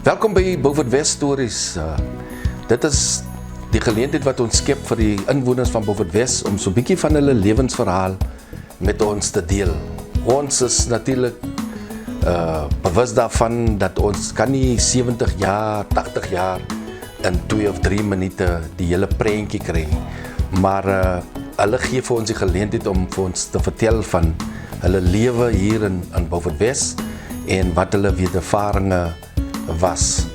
Welkom by Beaufort West Stories. Dit is die geleentheid wat ons skep vir die inwoners van Beaufort West om so 'n bietjie van hulle lewensverhaal met ons te deel. Ons is natuurlik bewus daarvan dat ons kan nie 70 jaar, 80 jaar in 2 of 3 minute die hele prentjie kry nie. Maar hulle gee vir ons die geleentheid om vir ons te vertel van hulle lewe hier in Beaufort West en wat hulle wedervarings was.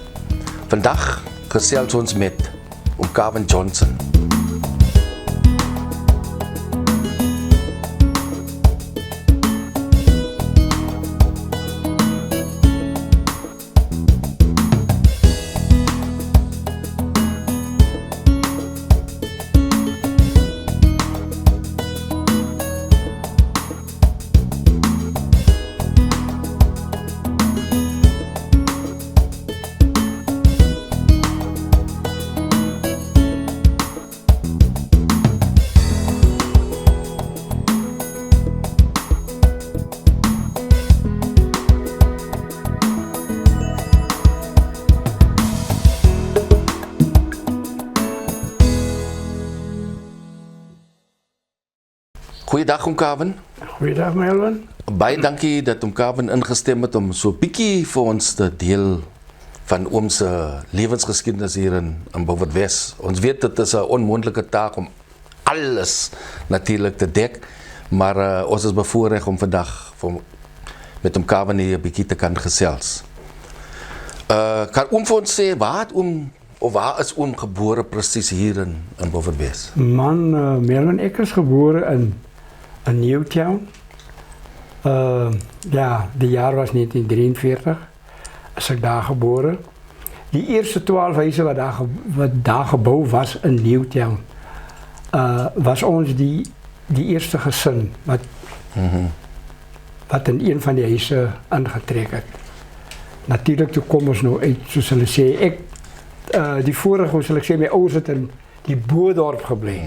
Vandag gesels ons met oom Calvin Johnson. Goeiedag oom Calvin. Goeiedag Melvin. Baie dankie dat oom Calvin ingestem het om so 'n bietjie vir ons te deel van oom se lewensgeskiedenis hier in Beaufort West. Ons weet dit is 'n onmoontlike taak om alles natuurlik te dek, maar ons is bevoorreg om vandag met oom Calvin hier 'n bietjie te kan gesels. Kan oom vir ons sê waar is oom gebore presies hier in Beaufort West? Man, Melvin, ek is gebore in Newtown. Ja, die jaar was 1943. Is ek daar gebore. Die eerste 12 huise wat daar gebou was in Newtown, was ons die eerste gesin wat in een van die huise ingetrek het. Natuurlik toe kom ons nou uit, soos hulle sê, die vorige, sal ek sê, my ouers het in die Boerdorp gebly.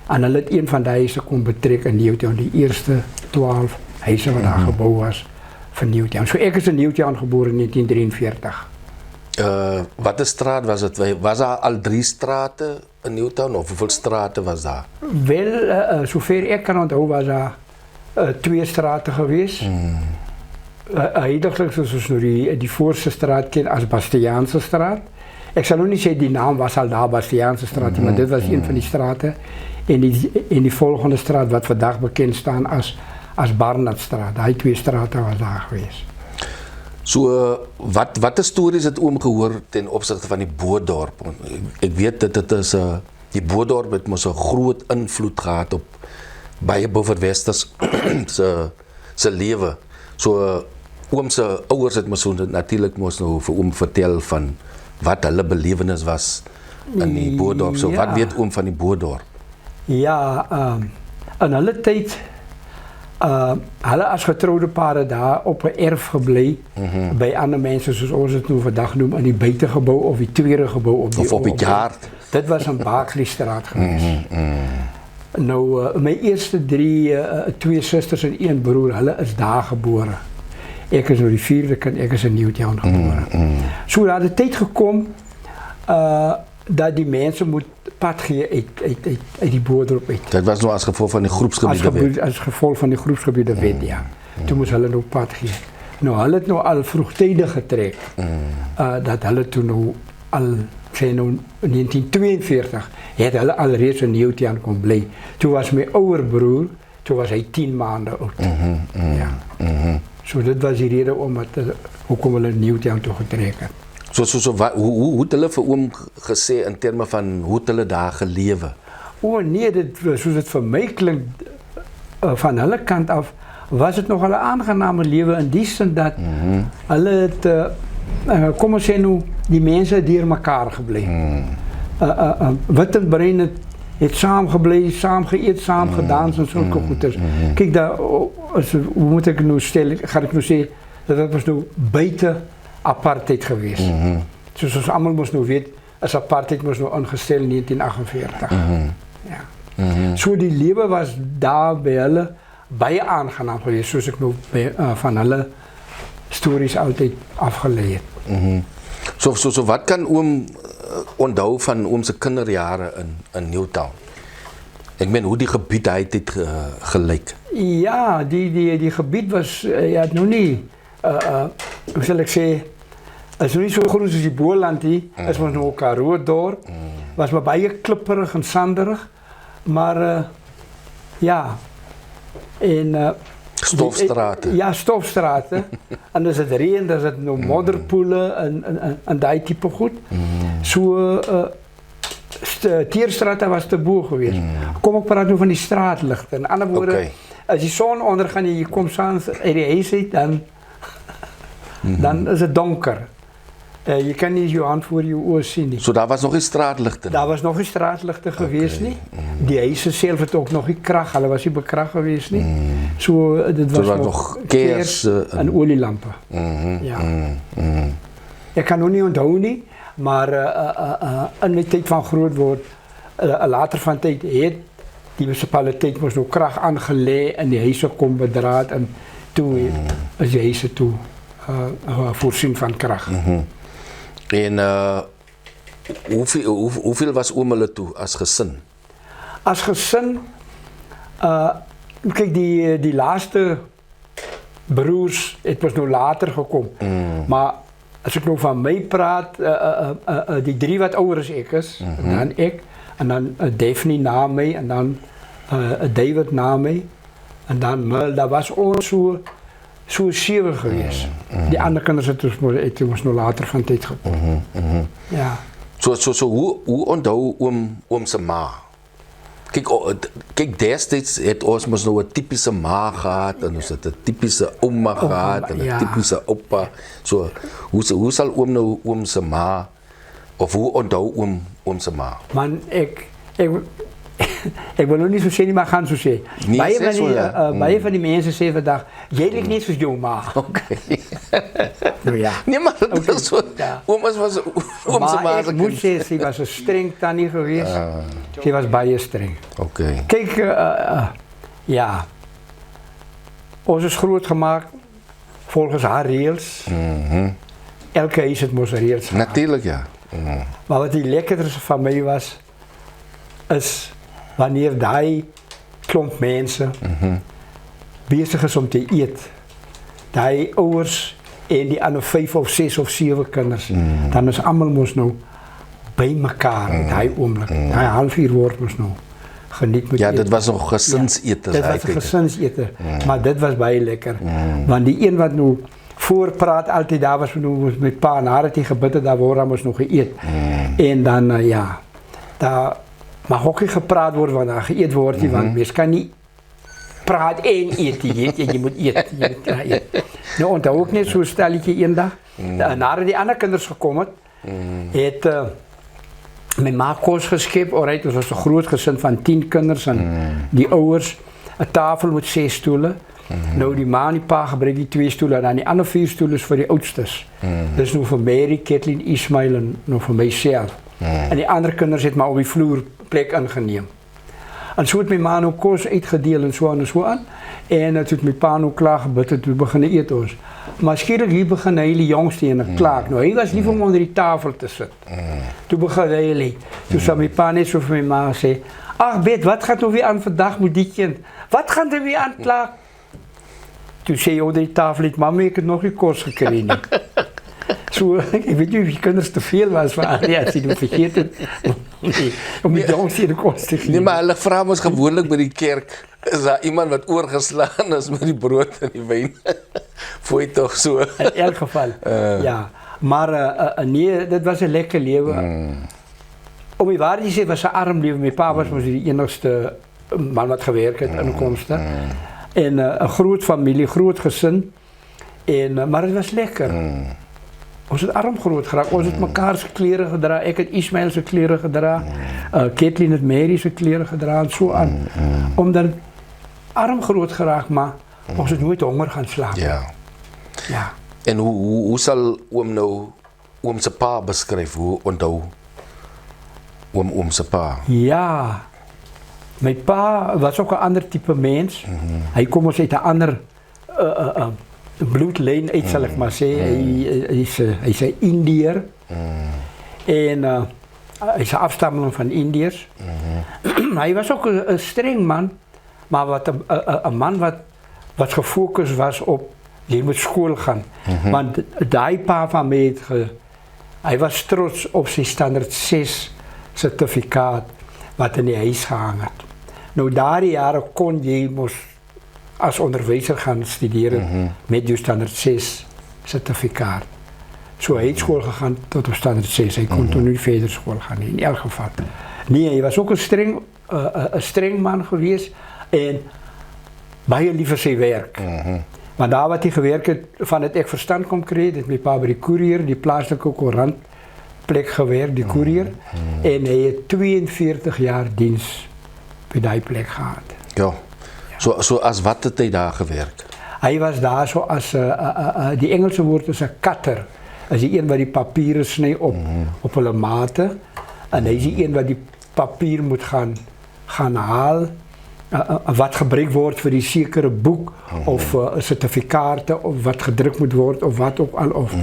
En hulle het een van die huise kon betrek in Newtown, die eerste 12 huise wat daar gebou was vir Newtown. So ek is in Newtown gebore in 1943. Wat 'n straat was dit? Was daar al 3 strate in Newtown of hoeveel strate was daar? Wel, sover ek kan onthou was daar 2 strate gewees. Heiliglik soos ons nou die voorste straat ken as Bastiaanse straat. Ek sal nou nie sê die naam was al daar Bastiaanse straat, maar dit was een van die strate. En die volgende straat wat vandag bekend staan as Barnardstraat. Daai 2 strate was daar gewees. So wat 'n stories het oom gehoor ten opsigte van die Boerdorp? Ek weet dit is die Boerdorp het mos 'n groot invloed gehad op baie Beaufort Westers se lewe. So oom se ouers het mos natuurlik mos nou vir oom vertel van wat hulle belewenis was in die Boerdorp. So wat weet oom van die Boerdorp? Ja, in hulle tyd, hulle as getroude pare daar op 'n erf gebly, by ander mense soos ons het nou vandag noem, in die buitegebou of die tweede gebou op die Jaard. Dit was in Baaksliestraat gewees. Nou, my eerste 2 susters en 1 broer, hulle is daar gebore. Ek is nou die 4de kind, ek is in Newtown gebore. So daar het die tyd gekom dat die mense moet pad gee uit die Boerdorp uit. Dit was nou as gevolg van die groepsgebiede wet. As gevolg van die groepsgebiede wet, ja. Toe moes hulle nou pad gee. Nou, hulle het nou al vroegtydig getrek, dat hulle toe nou al, sê nou in 1942, het hulle al reeds in Newtown kon bly. Toe was my ouer broer, toe was hy 10 maande oud. Ja. So dit was die rede hoekom hulle in Newtown toe getrek het. Hoe het hulle vir oom gesê in terme van hoe het hulle daar gelewe? Nee, soos dit vir my klink, van hulle kant af, was dit nog 'n aangename lewe in die sin dat hulle het, kom ons sê nou, die mense het deur mekaar gebly. Wit en bruin het saam gebly, saam geëet, saam gedans en sulke goeders. Kyk daar, hoe moet ek nou stel, gaan ek nou sê, dat was nou buite apartheid gewees. Soos ons almal moes nou weet, is apartheid moes nou ingestel in 1948. Ja. So die lewe was daar by hulle baie aangenaam geweest, soos ek nou van hulle stories altyd afgelei het. So wat kan oom onthou van oom se kinderjare in Newtown? Ek meen hoe die gebied hy het gelyk. Ja, die gebied was ja, nog nie hoe sal ek sê, is nog nie so groot soos die Boland hier, is ons nog Karoo dorp, was maar baie klipperig en sanderig, maar ja, en Stofstrate. Ja, stofstrate. En as dit reën, dan is dit nou modderpoele en daai tipe goed. So Teerstrate was te bo geweest. Kom ek praat nou van die straatligte. In ander woorde, as die son ondergaan en jy kom saans uit die huis uit, dan is dit donker. Jy kan nie jou hand voor jou oë sien nie. So daar was nog nie straatligte nie? Daar was nog nie straatligte geweest nie. Die huise self het ook nog nie krag, hulle was nie bekrag geweest nie. So dit was nog kers en olielampe. Ja. Ek kan nog nie onthou nie, maar in die tyd van groot word, later van tyd het die munisipaliteit mos nou krag aangelê en die huise kom bedraad en toe is die huise toe voorsien van krag. En hoeveel was oom hulle toe as gesin? As gesin, kyk die laaste broers het pas nou later gekom. Maar as ek nou van my praat, die 3 wat ouer as ek is, en dan ek, en dan Daphne na my, en dan David na my, en dan daar was ons so 7 geweest. Die ander kinders het ons nog later van tyd gekom. Ja. So hoe onthou oom se ma? Kyk destyds het ons mos nou 'n tipiese ma gehad en ons het 'n tipiese ouma gehad en 'n tipiese oupa. So hoe sal oom nou oom se ma of hoe onthou oom se ma? Man, ek wil nou nie so sê nie, maar gaan so sê. Nee, baie van die mense sê vandag, jy lyk net soos jou ma. Okay. Nou ja. Nee, maar dat is so. Ja. Oom se ma. Maar ek moet sê, sy was 'n streng tannie geweest. Sy was baie streng. Okay. Kyk, ja. Ons is groot gemaak volgens haar reëls. Elke huis het mos reëls. Natuurlijk, ja. Maar wat die lekkerste van my was, is wanneer daai klomp mense besig is om te eet, daai ouers en die ander 5 of 6 of 7 kinders, dan is almal mos nou by mekaar in daai oomblik. Daai halfuur word mos nou geniet met dit was nog gesinsete. Dit was 'n gesinsete, maar dit was baie lekker. Want die een wat nou voorpraat altyd, daar was nou met pa en haar het hy gebid het, daar word ons nog geëet. En dan daar mag ook nie gepraat word wanneer geëet word nie, want mens kan nie praat en eet, jy moet eet. Nou onthou ook net so 'n stelletjie eendag, nadat die ander kinders gekom het, my ma kos geskep, alright, ons was 'n groot gesin van 10 kinders en die ouers, 'n tafel met 6 stoele. Nou die ma en die pa gebruik die 2 stoele en dan die ander 4 stoele is vir die oudstes. Dis nou vir Mary, Kathleen, Ismail en nou vir myself. En die ander kinders het maar op die vloer plek ingeneem. En so het my ma nou kos uitgedeel en so aan. En toe het my pa nou klaar gebid en toe begin eet ons. Maar skielik hier begin hy die jongste en 'n klaak. Nou hy was lief om onder die tafel te sit. Toe begin hy. Toe sê my pa net so vir my ma sê, "Ag Bet, wat gaan nou weer aan vandag met die kind? Wat gaan er weer aan klaak?" Toe sê hy onder die tafel het, "Mamma, ek het nog nie kos gekry nie." So, ek weet nie of die kinders te veel was van as jy nou vergeet het om die jongste die kos te gee. Nee, maar hulle vra ons gewoonlik by die kerk, is daar iemand wat oorgeslaan is met die brood en die wyn? Voel tog so. In elk geval, ja. Maar nee, dit was 'n lekker lewe. Om die waarheid te sê, was 'n arm lewe. My pa was mos die enigste man wat gewerk het in inkomste. En 'n groot familie, groot gesin. Maar het was lekker. Ons het arm groot geraak. Ons het mekaar se klere gedra. Ek het Ismail se klere gedra. Kathleen het Mary se klere gedra en so aan. Omdat arm groot geraak, maar ons het nooit honger gaan slaap. Ja. En hoe sal oom nou oom se pa beskryf? Hoe onthou oom se pa? Ja. My pa was ook 'n ander tipe mens. Hy kom ons uit 'n ander bloedlijn uit, zal ik maar zeggen. Hij is een Indiër. En hij is een afstammeling van Indiërs. Hij was ook een streng man, maar een man wat gefocust was op, je moet school gaan. Want die pa van mij, hij was trots op zijn standaard 6 certificaat wat in die huis gehangen had. Nou, daar jaren kon je als onderwijzer gaan studeren met je standaard 6 certificaat. Zo hij heeft school gegaan tot op standaard 6. Hij kon toen niet verder school gaan, in elk geval. Nee, hij was ook een streng man geweest en baie lief vir sy werk. Maar daar wat hij gewerkt het, van het ik verstand kon krijgen, het met pa bij de Courier, die plaatselijke courantplek gewerkt, die Courier. En hij heeft 42 jaar dienst bij die plek gehad. Ja. So as wat het hy daar gewerk? Hij was daar zo als, die Engelse woord is een cutter. Hij is die een wat die papieren snijdt op hulle mate. En hij is die een wat die papier moet gaan halen. Wat gebruikt wordt voor die zekere boek of certificaten of wat gedrukt moet worden of wat ook al. Of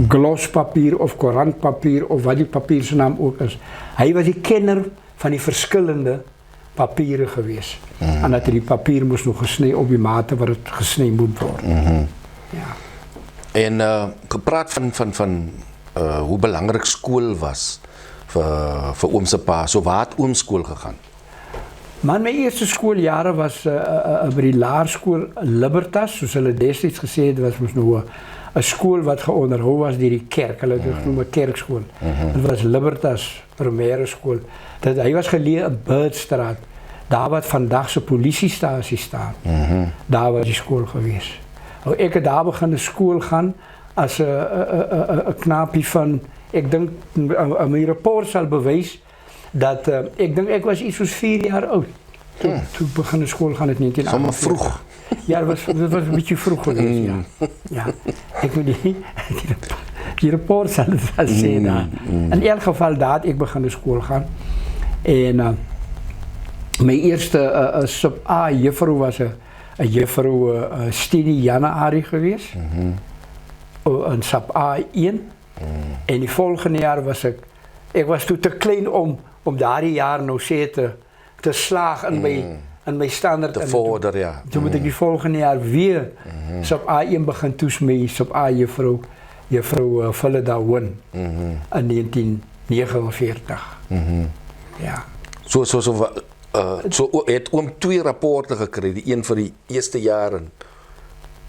glospapier of courantpapier of wat die papier zijn naam ook is. Hij was die kenner van die verschillende papieren geweest. En dat die papier moest nog gesneden op die mate waar het gesneden moet worden. Ja. En gepraat van hoe belangrijk school was voor oom se pa. So waar het oom school gegaan? Maar mijn eerste schooljaren was bij die laarschool Libertas, zoals hulle destijds gezegd het was, moest nog een school wat geonderhouden was door die kerk, hulle het genoemd kerkschool. Het was Libertas, primaire school. Hij was geleerd in Birdstraat, daar wat vandaag zijn politiestatie staat. Daar was die school geweest. Nou, ik heb daar begonnen school gaan als een knaapje van, ik denk, mijn rapport zal bewijzen. Dat ik denk, ik was iets van 4 jaar oud. Toen begon de school gaan het niet in. Zomaar vroeg. Ja, dat was een beetje vroeg geweest, ja. Ik moet die rapport zal het wel zeggen. In elk geval dat, ik begon de school gaan. En mijn eerste sub A juffrouw was een juffrouw Stini Janne-Arie geweest. Een sub A1. En die volgende jaar was ik was toen te klein om daar die jaar nog te slagen in mijn standaard. Te vorder, ja. Toen moet ik die volgende jaar weer op A1 beginnen toesmee, op A juffrouw Philida Win in 1949. Ja. So het oom 2 rapporten gekregen, die een voor die eerste jaren.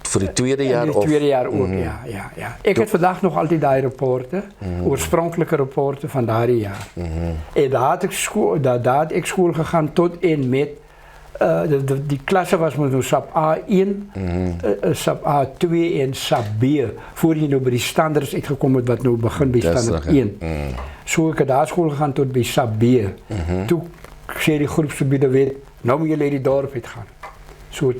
Voor die tweede jaar? In de tweede jaar ook, ja. Ik heb vandaag nog altijd die rapporten, oorspronkelijke rapporten van dat jaar. En daar had ik school gegaan tot en met, die klasse was met een SAP A1, SAP A2 en SAP B, voor je nou bij die standaards uitgekomen wat nu begint bij standaard 1. Zo ik heb daar school gegaan tot bij SAP B. Toen zei die groepsgebieden weet, nou moet jullie die dorp uitgaan. Zo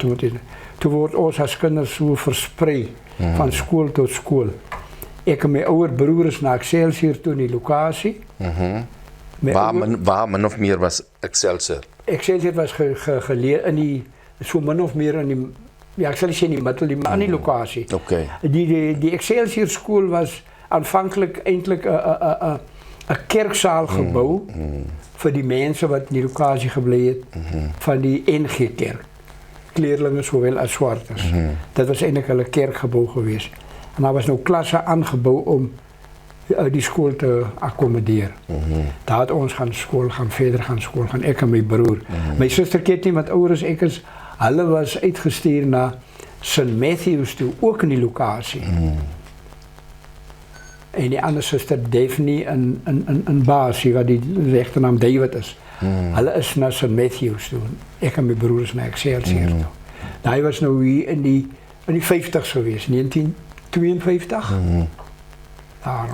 toen wordt ons als kinders zo verspreid, van school tot school. Ik en mijn oude broers naar Excelsior toen die locatie. Waar min of meer was Excelsior? Excelsior was geleerd in die, zo min of meer in die, ja ik zal niet zeggen in die middel, maar in die locatie. Die Excelsior school was aanvankelijk eindelijk een kerkzaalgebouw voor die mensen wat in die locatie gebleven van die NG-kerk. Kleerlingen zowel als zwarters. Dat was eigenlijk een kerkgebouw geweest. En daar was nou klasse aangebouwd om die school te accommoderen. Daar had ons verder gaan school gaan, ik en mijn broer. Mijn zuster Kitty, wat ouder is ik, hulle was uitgestuurd naar St. Matthews toe, ook in die locatie. En die andere zuster Daphne, een baas, wat die echte naam David is. Hulle is naar St. Matthews toe. Ik en mijn broers naar Excelsior toe. Hij was nou hier in die 50's geweest, 1952.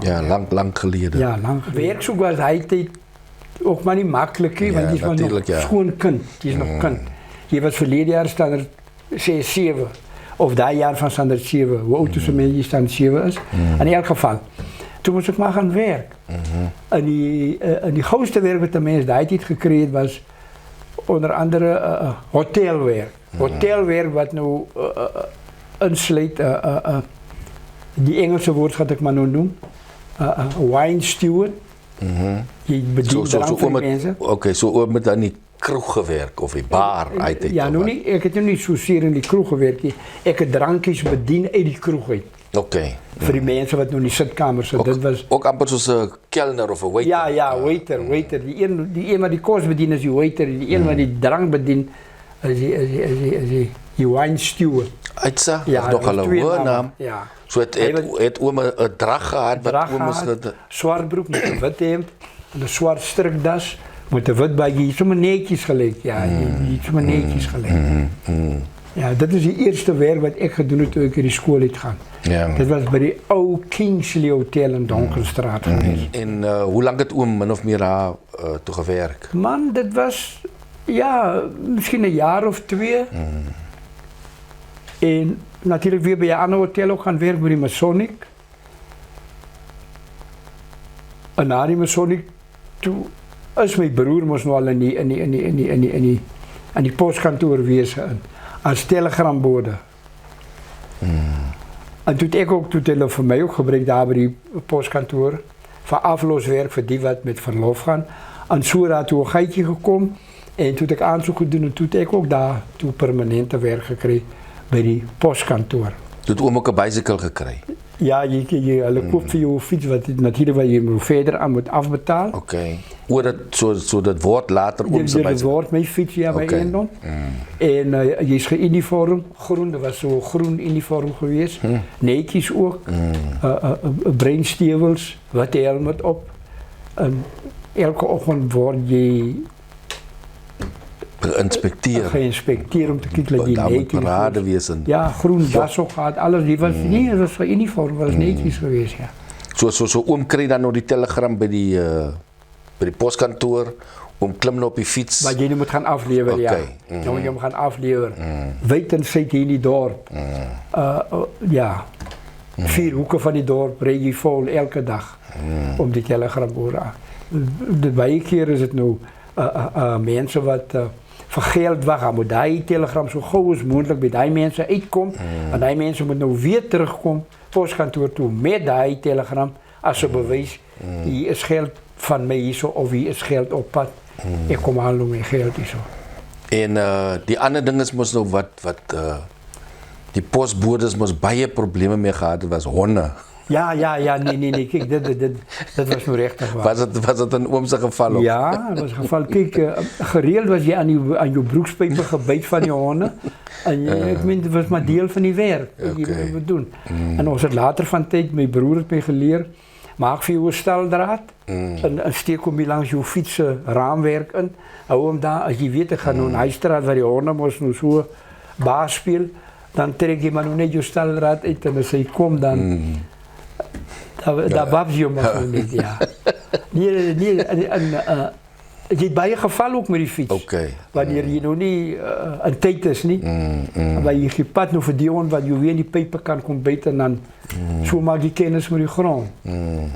Ja, lang geleden. Ja, lang geleden. Werkzoek was hij ook maar niet makkelijk, want die is maar nog schoon kind. Die is nog kind. Die was verleden jaar standaard 6-7. Of dat jaar van standaard 7. Hoe oud is een mens die standaard 7 is. In elk geval. Toen moest ik maar gaan werken. En die grootste werk wat de mens daar tijd gekregen was onder andere hotelwerk. Hotelwerk wat nou insluit, die Engelse woord gaat ek maar nou noem, wine steward. Jy bedien drank vir die mense. Okay, so oom het dan die kroeg gewerk of die bar uit het. Ja, nou nie, ek het nou nie soseer in die kroeg gewerk nie. Ek het drankies bedien uit die kroeg uit. Okay. Vir die mense wat nou in die sitkamers sit. Dit was ook amper soos 'n kelner of 'n waiter. Ja, waiter. Die een wat die kos bedien is die waiter, die een wat die drank bedien is die wine steward. Uitsa, nog hulle hoë naam. Ja. So het oom 'n drag gehad wat oom is dit. Swart broek met 'n wit hemp en 'n swart strikdas met 'n wit baadjie, sommer netjies gelyk. Ja, sommer netjies gelyk. Ja, dit is die eerste werk wat ek gedoen het toe ek in die skool het gaan. Ja. Dit was by die ou Kingsley Hotel in Donkerstraat geweest. En hoe lank het oom min of meer daar toe gewerk? Man, dit was ja, miskien 'n jaar of 2. En natuurlijk weer bij een ander hotel ook gaan werken bij die Masonic. En na die Masonic, toen is mijn broer moest nog al in die postkantoor wezen als telegrambode. En toen ik ook, toen het voor mij ook gebruikt daar bij die postkantoor, van aflooswerk voor die wat met verlof gaan. En zo daar toen een geitje gekomen en toen ik aanzoek gedaan en toen ik ook daar toe permanente werk gekregen. Bij die postkantoor. Toen oom ook 'n bicycle gekry. Ja, hulle koop vir jou fiets wat natuurlik wat jy moet verder aan moet afbetaal. Okay. Oor dit so dit word later oom se bicycle. Dit word my fiets ja by Eendon. En jy's geuniform, groen, dit was so groen uniform geweest. Netjies ook. Breinstewels, wat helmet op. En elke oggend word jy geïnspekteer om te kijken dat die netjes parade wees en ja, groen das ook gehad, alles. Die was nie, dat was vir uniform, was netjies geweest, ja. So oom kry dan nou die telegram by die postkantoor, oom klim nou op die fiets. Wat jy nou moet gaan aflewer, ja. Nou moet jy hom gaan aflewer. Wyd en syd hier in die dorp. Ja. 4 hoeke van die dorp ry jy vol elke dag om die telegram oor aan. De baie keer is dit nou mense wat vir geld wag, moet daai telegram so gou as moontlik by daai mense uitkom en daai mense moet nou weer terugkom poskantoor toe met daai telegram as 'n bewys hier is geld van my hierso of hier is geld op pad. Ek kom al met my geld hierso. En die ander ding is mos nou wat die postbodes mos baie probleme mee gehad het was honde. Ja, nee, kijk, dat was nou regtig waar. Was het een oom se geval ook? Ja, dat was een geval. Kijk, gereeld was je aan je broekspijpen gebijt van je honden. En ik meen, dat was maar deel van die werk. Die we doen. En ons het later van tijd, mijn broer het mij geleerd, maak voor je steldraad. En steek hem langs je fietsen raamwerk in. Hou hem daar, als je weet, ik ga naar een huisstraat waar je honden moest nou zo baas spelen. Dan trek je maar nog net je steldraad uit en als hij komt dan... Daar wap je maar niet, ja. Nee, je hebt bij je geval ook met die fiets. Okay. Wanneer je nog niet een tijd is, niet. Maar je pad nog voor die hond, wat je weer in die pijpen kan komen bijten en dan zo maak je kennis met die grond.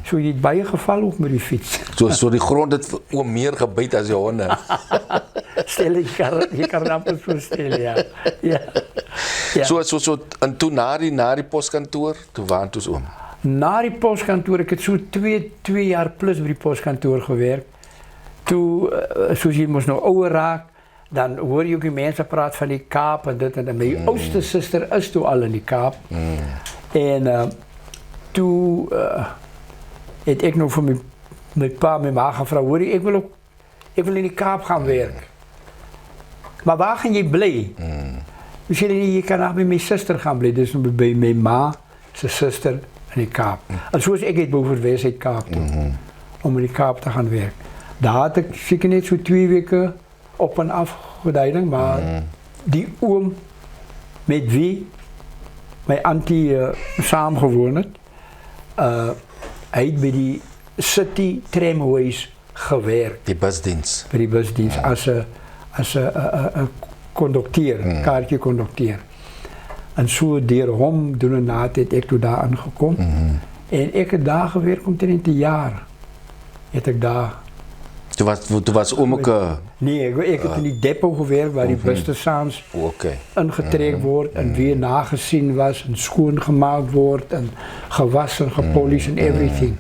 Zo je hebt bij je geval ook met die fiets. Zo die grond het oom meer gebijt als je honden. Stel, je kan amper zo stellen, ja. So, en toen na die postkantoor, toen waren toen oom? Na die postkantoor, ik heb zo 2 jaar plus bij die postkantoor gewerkt. Toen, zoals je moest nog ouder raak, dan hoor je ook die mensen praten van die Kaap en dit en dat. Mijn oudste zuster is toen al in die Kaap. En toen heb ik nog voor mijn pa en mijn ma gevraagd, hoor je, ik wil in die Kaap gaan werken. Maar waar ga je blij? Dus je kan ook bij mijn zuster gaan blij, dus bij mijn ma, zijn zuster en die Kaap. En zoals ik het boven uit Kaap toen, om in die Kaap te gaan werken. Daar had ik zeker net zo 2 weken op en af gedaan, maar die oom met wie mijn auntie samengewoond heeft, hij heeft bij die City Tramways gewerkt. Die busdienst? Bij die busdienst, als conducteur, kaartje conducteur. En zo door hem doen en na het ik toen daar aangekomen. En ik heb daar gewerkt omtrent een jaar. Heb ik daar. Toe was oom ook... Nee, ek het in die depot gewerk waar die busse saans Okay. ingetrek word en weer nagesien was en skoongemaak word en gewas en gepolish en everything.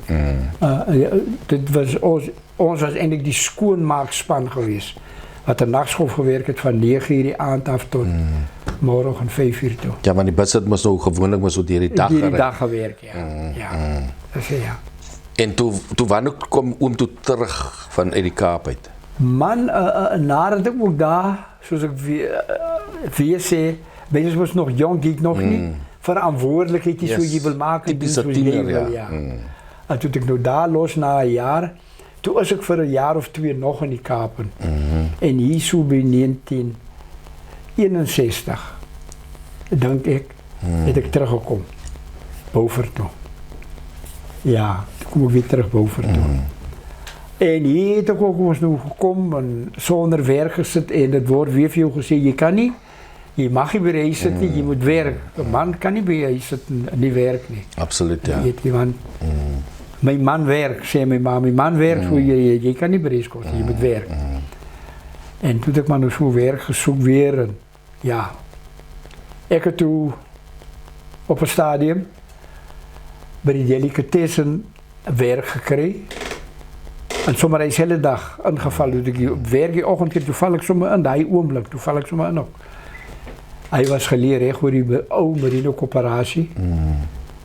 Dit was ons was eintlik die skoonmaakspan geweest. Wat 'n nagskool gewerk het van 9:00 die aand af tot môre 5:00 toe. Ja, maar die bus het mos nou gewoonlik so deur die dag Die dag gewerk, ja. Dus, ja. En toe wanneer kom oom toe terug van uit die Kaap uit? Man, nadat ek ook daar, soos ek weer sê, wees was nog jong, die nog nie verantwoordelikheid die so jy wil maak. Typiese tiener, ja. En toe ek nou daar los na 'n jaar, toe is ek vir 'n jaar of 2 nog in die Kaap. En hier so by 1961, dink ek, het ek teruggekom. Beaufort toe. Ja, toen kom ik weer terug Beaufort toe. En hier het ek ook ons nou gekom en sonder werk gesit en het word weer vir jou gesê, jy kan nie, jy mag nie by die huis sit nie, jy moet werk. 'n Man kan nie by die huis sit en nie werk nie. Absoluut, ja. Weet jy, want my man werk, sê my ma, my man werk, so jy kan nie by die huis kom, jy moet werk. En toen heb ik maar nog zo werk gezocht weer en ja, ik heb toen op een stadium bij die delicatessen werk gekregen. En zomaar de hele dag ingevallen, dus ik op werk die ochtend, toen val ik zomaar in, die oomblik, toen val ik zomaar in ook. Hij was geleerd voor die oude marine coöperatie.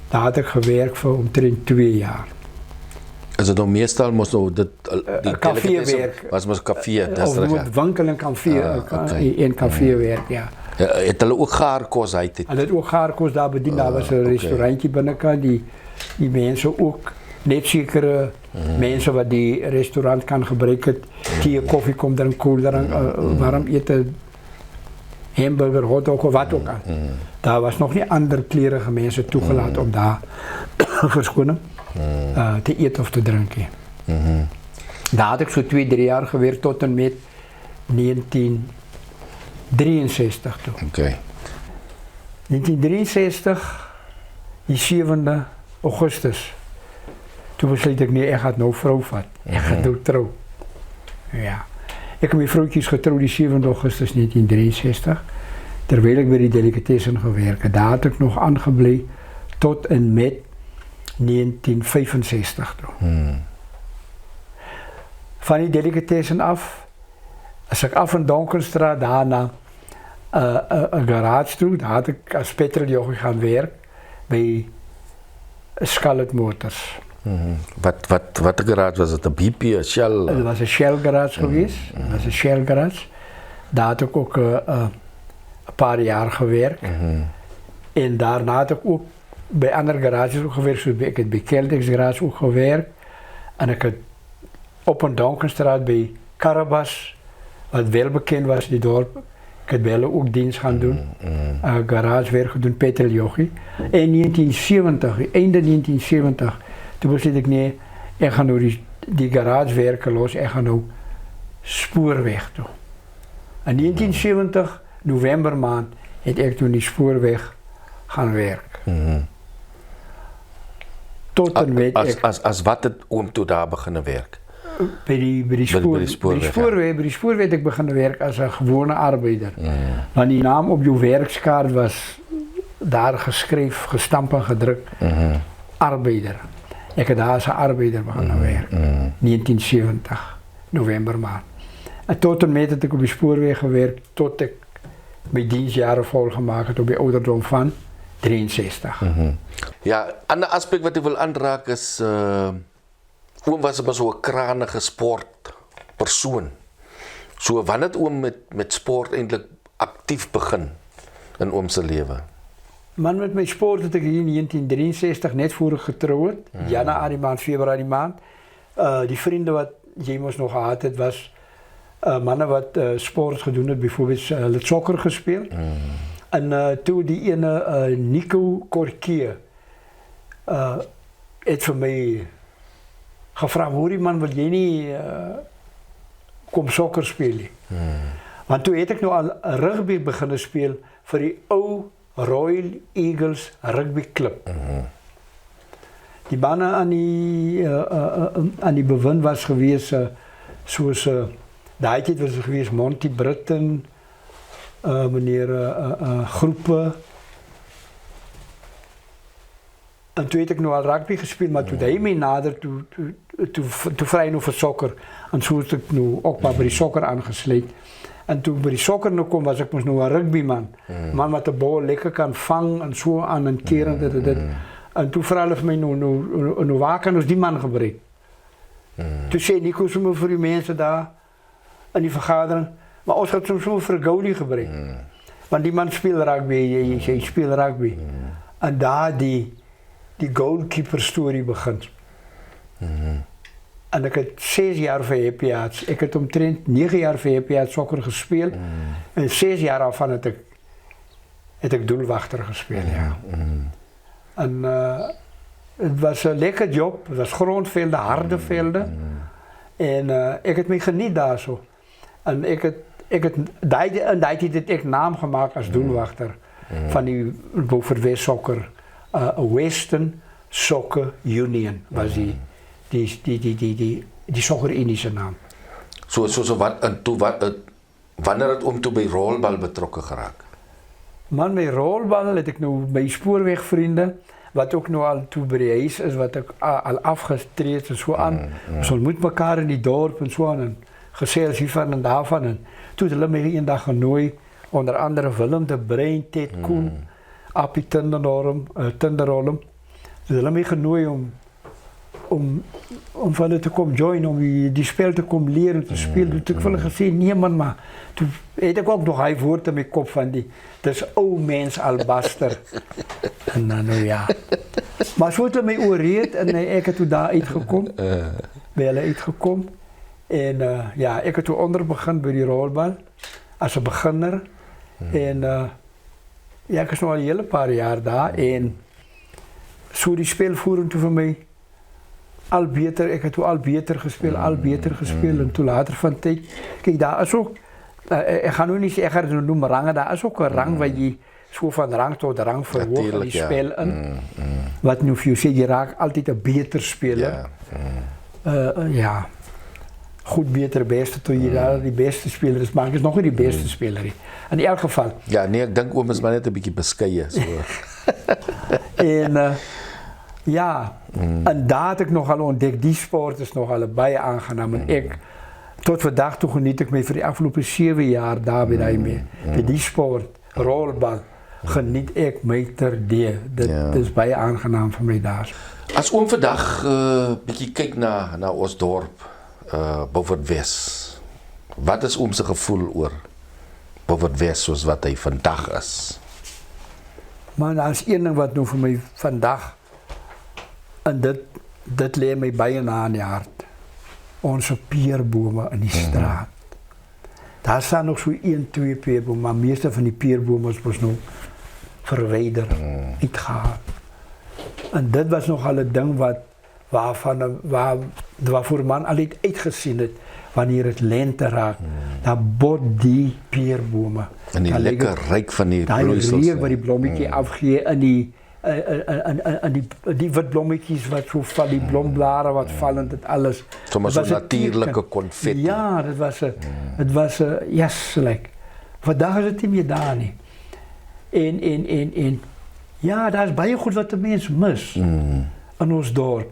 Daar had ik gewerkt voor omtrent 2 jaar. Is het dan meestal moest nou dit die caféwerk was mos café, dis of reg. winkel en café, in caféwerk, ja. Het hulle ook gaarkos uit het? Hulle het ook gaarkos daar bedien, daar was 'n restaurantjie binnekant, die mense ook, net sekere mense wat die restaurant kan gebruik het, tee, koffie kom drinken, koeldrank, warm eten, hamburger, hotdog of wat ook al. Daar was nog niet andere kleurige mensen toegelaten om daar verschonen te eten of te drinken. Daar had ik zo 2-3 jaar gewerkt tot en met 1963 toe. 1963, die 7 augustus. Toen besloot ik, nee, ik ga nou vrouw vat. Ik ga nou trouw. Ja. Ik heb mijn vrouwtjes getrouwd die 7 augustus 1963. Terwijl ik bij die delicatessen gewerkt. Daar had ik nog aangebleven tot en met 1965 toe. Van die delicatessen af, als ik af in Donkerstraat daarna een garage toe, daar had ik als petroljochie gaan werken bij Scarlett Motors. Wat garage was het? Een BP, een Shell? Het was een Shell garage geweest. Het was een Shell garage. Daar had ik ook een paar jaar gewerkt. En daarna had ik ook bij andere garages ook gewerkt. Zoals ik heb bij Keldex garage ook gewerkt. En ik heb op een Donkerstraat bij Carabas, wat wel bekend was, die dorp. Ik heb wel ook dienst gaan doen. Garagewerk gedaan, petroljochie. En 1970, einde 1970, toen besloot ik, nee, ik ga nu die garagewerken los, ik ga nu spoorweg toe. In 1970, november maand, heb ik toen die spoorweg gaan werken. Tot en met als wat het oom toe daar beginnen werken? Bij die spoorweg heb ik begonnen werken als een gewone arbeider. Want die naam op je werkskaart was daar geschreven, gestampt en gedrukt. Arbeider. Ik heb daar als een arbeider begonnen werken. 1970, november maand. En tot en met heb ik op de spoorweg gewerkt tot ik mijn dienstjaren volgemaakt heb op de ouderdom van 63. Ja, een ander aspect wat ik wil aanraken is, oom was maar zo'n kranige sportpersoon. So wanneer het oom met sport eindelijk actief begin in oom se leven? Man, met mijn sport heb ik hier in 1963 net voor ik getrouwd, januari maand, februari maand. Die vrienden wat Jemos nog gehad het, was mannen wat sport gedaan het, bijvoorbeeld het sokker gespeeld. En toen die ene Nico Corkier het voor mij gevraagd, hoor die man, wil jij niet kom sokker spelen? Want toen heb ik nog al rugby beginnen spelen voor die oude Royal Eagles Rugby Club. Die mannen aan die bewind was geweest Soos daai tyd was er geweest Monty Britton, meneer Groepe. En toe het ek nou al rugby gespeel, maar toe hy my nader, toe vry nou vir sokker. En so het ek nou ook maar by die sokker aangesluit. En toe by die sokker nou kom, was ek mos nou 'n rugbyman. Man wat 'n bal lekker kan vang en so aan en keer en dit. En toe vra hulle vir my nou waar kan ons die man gebruik? Toe sê Nico sommer vir die mense daar in die vergadering, maar ons gaan sommer vir 'n goalie gebruik. Want die man speel rugby, jy speel rugby. En daar die goalkeeper storie begin. En ek het 6 jaar vir Happy Hearts. Ek het omtrent 9 jaar vir Happy Hearts sokker gespeel. En 6 jaar daarvan het ek doelwagter gespeel, ja. En het was 'n lekker job. Het was grondvelde, harde velde. En ek het my geniet daarso. En ek het daai tyd het ek naam gemaak as doelwagter van die Beaufort sokker. Western Soccer Union was die sokkerunie se naam. So wanneer het toe by rolbal betrokke geraak? Man, met rolbal het ek nou by spoorwegvriende, wat ook nou al toe by die huis is, wat ek al afgetree het en so aan. Ons ontmoet mekaar in die dorp en so aan, en gesels hiervan en daarvan. En toe het hulle my eendag genooi, onder andere Willem de Bruin, Ted Koen, Appie Tinderholm. Dus hulle my genooi om van hulle te kom join, om die spel te kom leer en te speel. Toen ek vir hulle gesê, nee man, maar toen het ek ook nog hy woord in my kop van dis ou mens albaster. En nou ja. Maar so het hulle my oorreed en ek het toe daar uitgekom, by hulle uitgekom. En ja, ek het toe onder begin by die rolbal, as 'n beginner. En ja, ek is nou al 'n hele paar jaar daar en so die spelvoering toe vir my al beter, ek het toe al beter gespeel, en toe later van tyd, kyk daar is ook, ek gaan nou nie sê, ek gaan het noem range, daar is ook 'n rang waar jy so van rang tot rang verhoog in die spel in, wat nou vir jou sê, jy raak altyd 'n beter speler, ja, goed, beter, beste, toe jy daar die beste speler is, maar ek is nog nie die beste speler. In elk geval. Ja, nee, ek dink oom is maar net 'n bietjie beskeie. So. En ja, en daar het ek nogal ontdek, die sport is nogal baie aangenaam. En ek, tot vandag toe geniet ek my vir die afgelope 7 jaar daar by die sport, rolbal, geniet ek my terdee. Dit is baie aangenaam vir my daar. As oom vandag bietjie kyk na ons dorp, Beaufort Wes, wat is oom se gevoel oor Beaufort Wes soos wat hy vandag is? Maar daar is een ding wat nou vir my vandag, en dit lê my baie na in die hart, ons peerbome in die straat. Daar staan nog so 1, 2 peerbome, maar meeste van die peerbome is mos nou verwyder, uitgehaal. En dit was nogal 'n ding waarvoor man altyd uitgesien het, wanneer het lente raak, dan bot die peerbome. En die lekker ryk van die bloeisels. Daai reuk wat die blommetjie afgee in die wit blommetjies wat so val, die blomblare wat val en dit alles. Sommige so natuurlike konfetti. Ja, dit was yes, like. Vandag is dit nie meer daar nie. En ja, daar is baie goed wat 'n mens mis in ons dorp.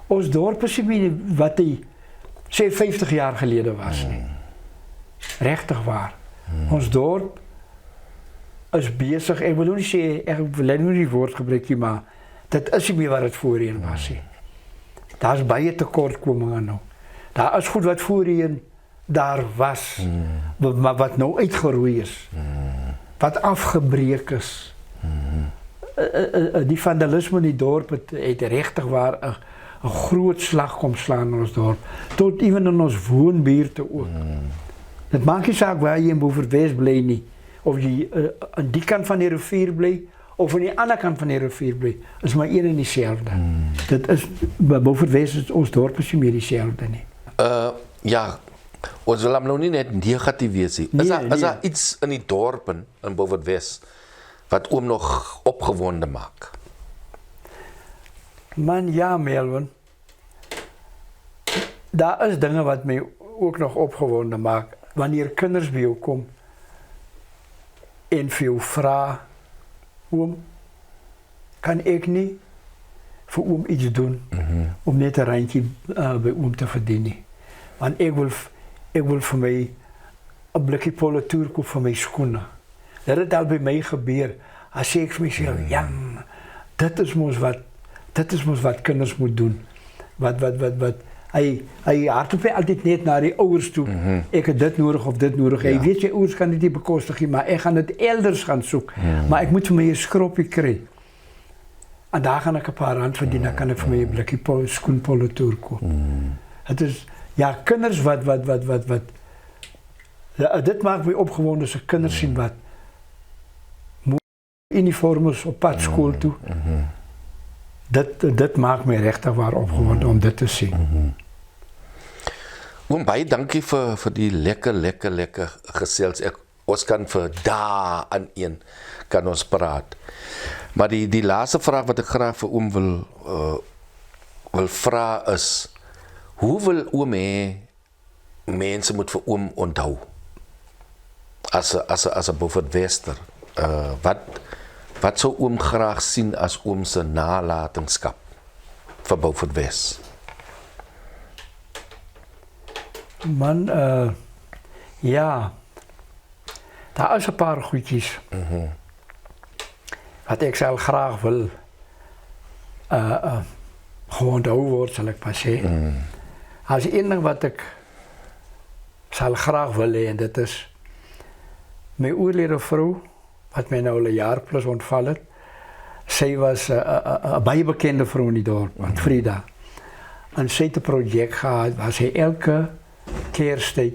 Ons dorp is nie wat hy sê 50 jaar gelede was nie. Regtig waar. Ons dorp is besig, ek wil nie sê, ek wil nie die woord gebruik nie, maar dit is nie meer wat dit voorheen was nie. Daar is baie tekortkominge nou. Daar is goed wat voorheen daar was, maar wat nou uitgeroei is. Wat afgebreek is. Die vandalisme in die dorp het regtig waar 'n groot slag kom slaan in ons dorp, tot ewen in ons woonbuurte ook. Dit maak nie saak waar jy in Beaufort Wes bly nie, of jy aan die kant van die rivier bly, of aan die ander kant van die rivier bly, is maar een en dieselfde. Dit is, by Beaufort Wes is ons dorp is nie meer dieselfde nie. Ja, ons wil hom nou nie net negatief wees nie. Is daar iets in die dorp in Beaufort Wes wat oom nog opgewonde maak? Man, ja, Melvin. Daar is dinge wat my ook nog opgewonden maak, wanneer kinders bij jou komen en vir jou vra, oom, kan ek nie vir oom iets doen om net 'n randjie by oom te verdien nie. Want ek wil vir my 'n blikkie politoer koop vir my skoene. Dat het al by my gebeur. As ek vir myself, ja, dit is mos wat kinders moet doen. Wat hy hardloop altyd net na die ouers toe. Ek het dit nodig of dit nodig. Hy weet sy ouers kan dit nie bekostig nie, maar ek gaan dit elders gaan soek. Maar ek moet vir my 'n skroppie kry. En daar gaan ek 'n paar rand verdien, dan kan ek vir my 'n blikkie skoenpolitoer koop. Het is ja, kinders wat ja, dit maak my opgewonde as ek kinders sien wat uniformes op pad skool toe. Dit maak my regtig waar opgewonde om dit te sien. Oom, baie dankie vir die lekker gesels. Ons kan vir dae aan een kan ons praat. Maar die laaste vraag wat ek graag vir oom wil vra is, hoe wil oom hê mense moet vir oom onthou? As 'n Beaufort-Wester. Wat sou oom graag sien as oom se nalatenskap vir Beaufort-Wes? Man, ja, daar is 'n paar goedjies wat ek sal graag wil gewoon onthou word, sal ek maar sê. As een ding wat ek sal graag wil hê, en dit is my oorlede vrou, wat my nou al 'n jaar plus ontval het. Sy was 'n baie bekende vrou in die dorp, Frida. En sy het 'n projek gehad waar sy elke Kerstyd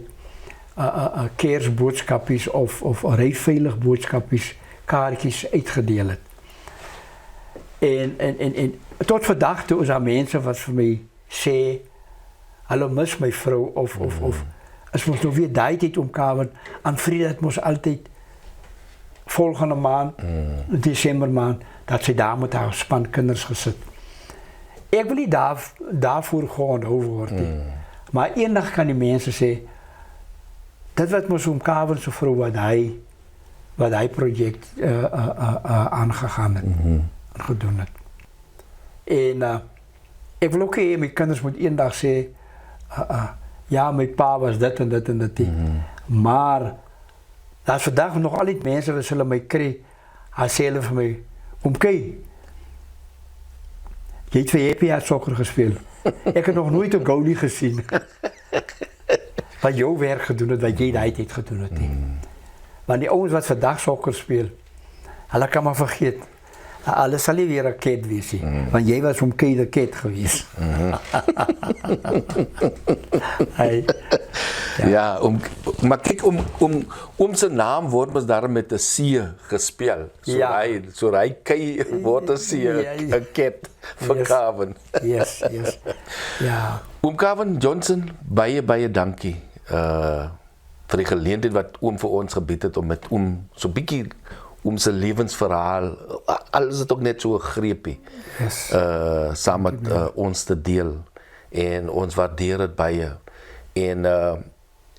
Kersboodskapies of ryveilig boodskapies, kaartjies uitgedeel het. En tot vandag toe is daar mense wat vir my sê, hulle mis my vrou of is mos nog weer daai tyd omkamer, en Frida het mos altyd volgende maand, Desember maand, dat sy daar met haar span kinders gesit. Ek wil nie daarvoor onthou word nie. Maar eendag kan die mense sê, dit wat mos omkamer se vrou wat hy projek aangegaan het, gedoen het. En ek wil ook hê my kinders moet eendag sê, ja, my pa was dit en dit en dit. Maar daar's vandag nog al die mense wat hulle my kry, sê hulle vir my, oom Kay, jy het vir Happy Heart sokker gespeel. Ek het nog nooit 'n goalie gesien. Wat jou werk gedoen het, wat jy daai tyd gedoen het. Want die ouens wat vandag sokker speel, hulle kan maar vergeet. Hulle sal nie weer 'n ket wees nie, want jy was oom Kay die ket gewees. Ja, maar kyk, om sy naam word mos daarom met 'n C gespel. So hy Kay word 'n C, 'n ket vir Calvin. Yes. Ja. Oom Calvin Johnson, baie dankie vir die geleentheid wat oom vir ons gebied het om met oom so bietjie oom se lewensverhaal, al is dit ook net so 'n greepie, saam met ons te deel. En ons waardeer dit baie. En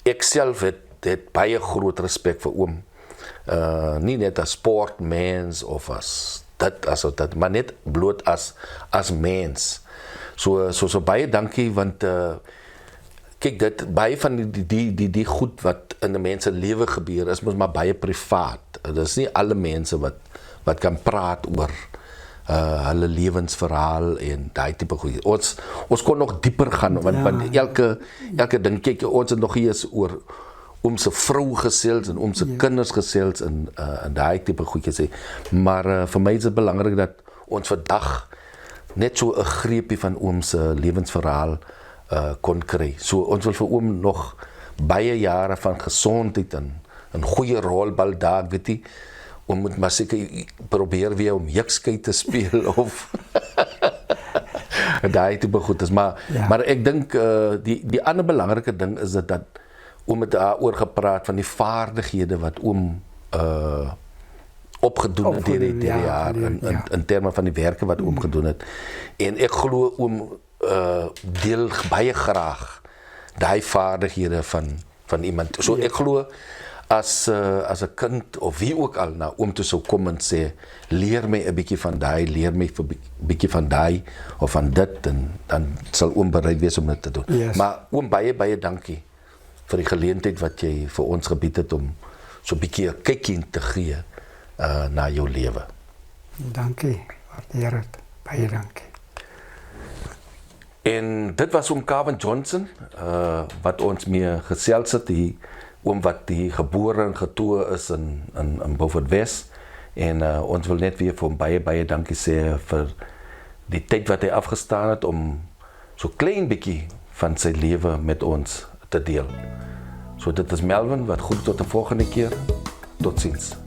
ek self het baie groot respek vir oom. Nie net as sportmens of as dit, maar net bloot as mens. So baie dankie, want kyk, dit baie van die goed wat in 'n mens se lewe gebeur is mos maar baie privaat. Dit is nie alle mense wat kan praat oor hulle lewensverhaal en daai tipe goeie. Ons kon nog dieper gaan, want elke ding, kyk, ons het nog hier oor oom se vrou gesels en oom se kinders gesels en daai tipe goedjies sê. Maar vir my is dit belangrik dat ons vandag net so 'n greepie van oom se lewensverhaal kon kry. So ons wil vir oom nog baie jare van gesondheid en 'n goeie rolbal daar, weet jy. Oom moet maar seker probeer weer om jukskei te speel of daai tipe goed is. Maar ek dink die ander belangrike ding is dat oom het daaroor gepraat van die vaardighede wat oom opgedoen het deur die jaar in terme van die werke wat oom gedoen het. En ek glo oom deel baie graag daai vaardighede van iemand. So ek glo as 'n kind of wie ook al na oom toe sou kom en sê leer my 'n bietjie van daai, leer my 'n bietjie van daai of van dit, en dan sal oom bereid wees om dit te doen. Yes. Maar oom, baie dankie vir die geleentheid wat jy vir ons gebied het om so 'n bietjie 'n kykie te gee na jou lewe. Dankie, waardeer dit. Baie dankie. En dit was oom Kevin Johnson, wat ons mee gesels het, die oom wat die gebore en getoe is in Beaufort Wes. En ons wil net weer vir hom baie dankie sê vir die tyd wat hy afgestaan het om so klein bietjie van sy lewe met ons te deel. So dit is Melvin, wat groet tot 'n volgende keer. Totsiens.